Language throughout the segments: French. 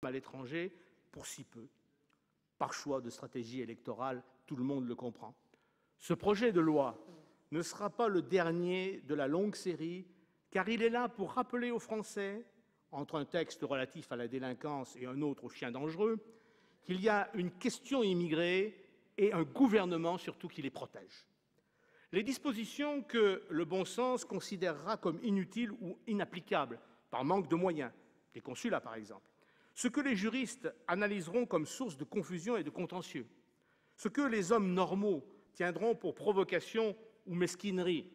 à l'étranger pour si peu. Par choix de stratégie électorale, tout le monde le comprend. Ce projet de loi ne sera pas le dernier de la longue série, car il est là pour rappeler aux Français, entre un texte relatif à la délinquance et un autre aux chiens dangereux, qu'il y a une question immigrée et un gouvernement surtout qui les protège. Les dispositions que le bon sens considérera comme inutiles ou inapplicables par manque de moyens, les consulats par exemple, ce que les juristes analyseront comme source de confusion et de contentieux, ce que les hommes normaux tiendront pour provocation ou mesquinerie,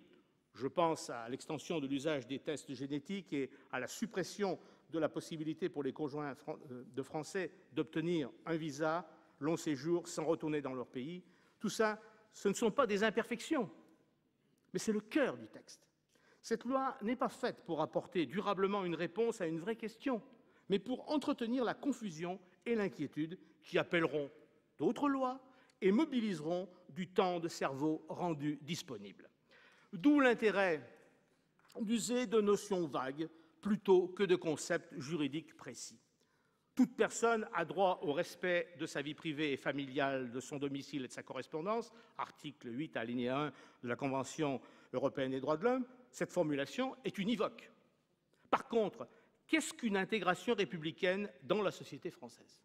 je pense à l'extension de l'usage des tests génétiques et à la suppression de la possibilité pour les conjoints de Français d'obtenir un visa long séjour sans retourner dans leur pays, tout ça, ce ne sont pas des imperfections, mais c'est le cœur du texte. Cette loi n'est pas faite pour apporter durablement une réponse à une vraie question, mais pour entretenir la confusion et l'inquiétude qui appelleront d'autres lois et mobiliseront du temps de cerveau rendu disponible. D'où l'intérêt d'user de notions vagues plutôt que de concepts juridiques précis. Toute personne a droit au respect de sa vie privée et familiale, de son domicile et de sa correspondance, article 8 alinéa 1 de la Convention européenne des droits de l'homme. Cette formulation est univoque. Par contre, qu'est-ce qu'une intégration républicaine dans la société française?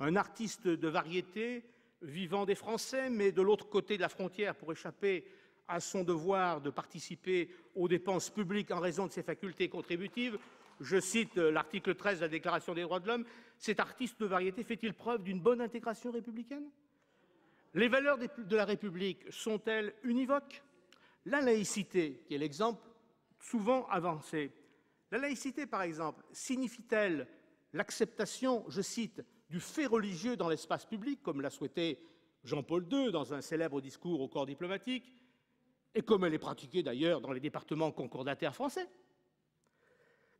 Un artiste de variété vivant des Français, mais de l'autre côté de la frontière pour échapper à son devoir de participer aux dépenses publiques en raison de ses facultés contributives. Je cite l'article 13 de la Déclaration des droits de l'homme. Cet artiste de variété fait-il preuve d'une bonne intégration républicaine? Les valeurs de la République sont-elles univoques? La laïcité, qui est l'exemple souvent avancé, la laïcité, par exemple, signifie-t-elle l'acceptation, je cite, du fait religieux dans l'espace public, comme l'a souhaité Jean-Paul II dans un célèbre discours au corps diplomatique, et comme elle est pratiquée d'ailleurs dans les départements concordataires français?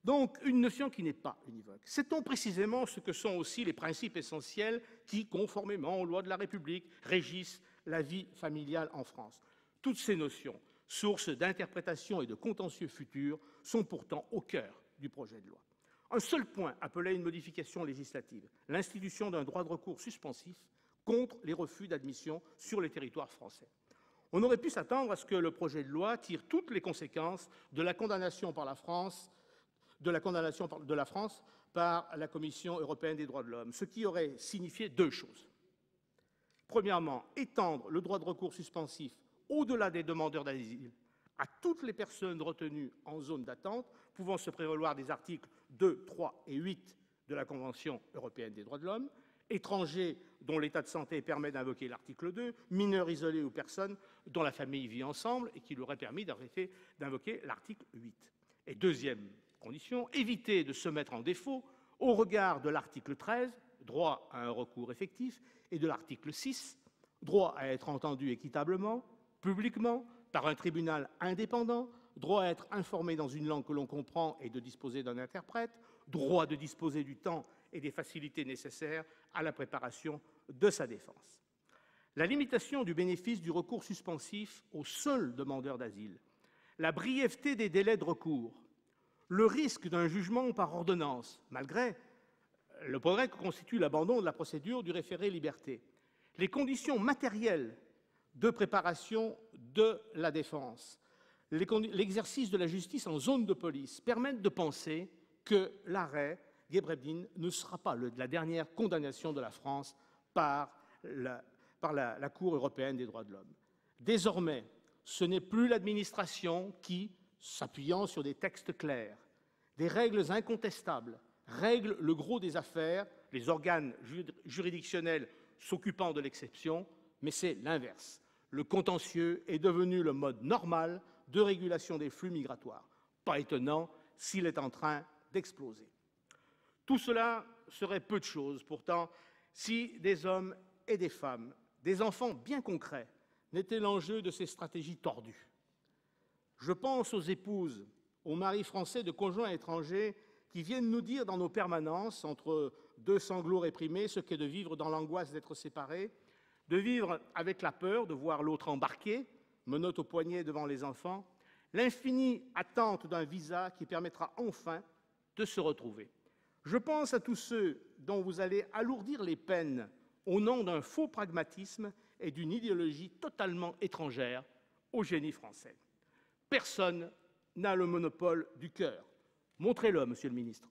Donc, une notion qui n'est pas univoque. Sait-on précisément ce que sont aussi les principes essentiels qui, conformément aux lois de la République, régissent la vie familiale en France? Toutes ces notions, sources d'interprétation et de contentieux futurs, sont pourtant au cœur du projet de loi. Un seul point appelait une modification législative, l'institution d'un droit de recours suspensif contre les refus d'admission sur les territoires français. On aurait pu s'attendre à ce que le projet de loi tire toutes les conséquences de la condamnation de la France par la Commission européenne des droits de l'homme, ce qui aurait signifié deux choses. Premièrement, étendre le droit de recours suspensif au-delà des demandeurs d'asile à toutes les personnes retenues en zone d'attente, pouvant se prévaloir des articles 2, 3 et 8 de la Convention européenne des droits de l'homme, étrangers dont l'état de santé permet d'invoquer l'article 2, mineurs isolés ou personnes dont la famille vit ensemble et qui leur aurait permis d'invoquer l'article 8. Et deuxième condition, éviter de se mettre en défaut au regard de l'article 13, droit à un recours effectif, et de l'article 6, droit à être entendu équitablement, publiquement, par un tribunal indépendant, droit à être informé dans une langue que l'on comprend et de disposer d'un interprète, droit de disposer du temps et des facilités nécessaires à la préparation de sa défense. La limitation du bénéfice du recours suspensif aux seuls demandeurs d'asile, la brièveté des délais de recours, le risque d'un jugement par ordonnance, malgré le progrès que constitue l'abandon de la procédure du référé-liberté, les conditions matérielles de préparation de la défense, l'exercice de la justice en zone de police permettent de penser que l'arrêt Ghebreddine ne sera pas la dernière condamnation de la France par la Cour européenne des droits de l'homme. Désormais, ce n'est plus l'administration qui, s'appuyant sur des textes clairs, des règles incontestables, règle le gros des affaires, les organes juridictionnels s'occupant de l'exception, mais c'est l'inverse. Le contentieux est devenu le mode normal de régulation des flux migratoires. Pas étonnant s'il est en train d'exploser. Tout cela serait peu de choses, pourtant, si des hommes et des femmes, des enfants bien concrets, n'étaient l'enjeu de ces stratégies tordues. Je pense aux épouses, aux maris français de conjoints étrangers qui viennent nous dire dans nos permanences, entre deux sanglots réprimés, ce qu'est de vivre dans l'angoisse d'être séparés, de vivre avec la peur de voir l'autre embarqué, menottes au poignet devant les enfants, l'infinie attente d'un visa qui permettra enfin de se retrouver. Je pense à tous ceux dont vous allez alourdir les peines au nom d'un faux pragmatisme et d'une idéologie totalement étrangère au génie français. Personne n'a le monopole du coeur. Montrez-le, monsieur le ministre.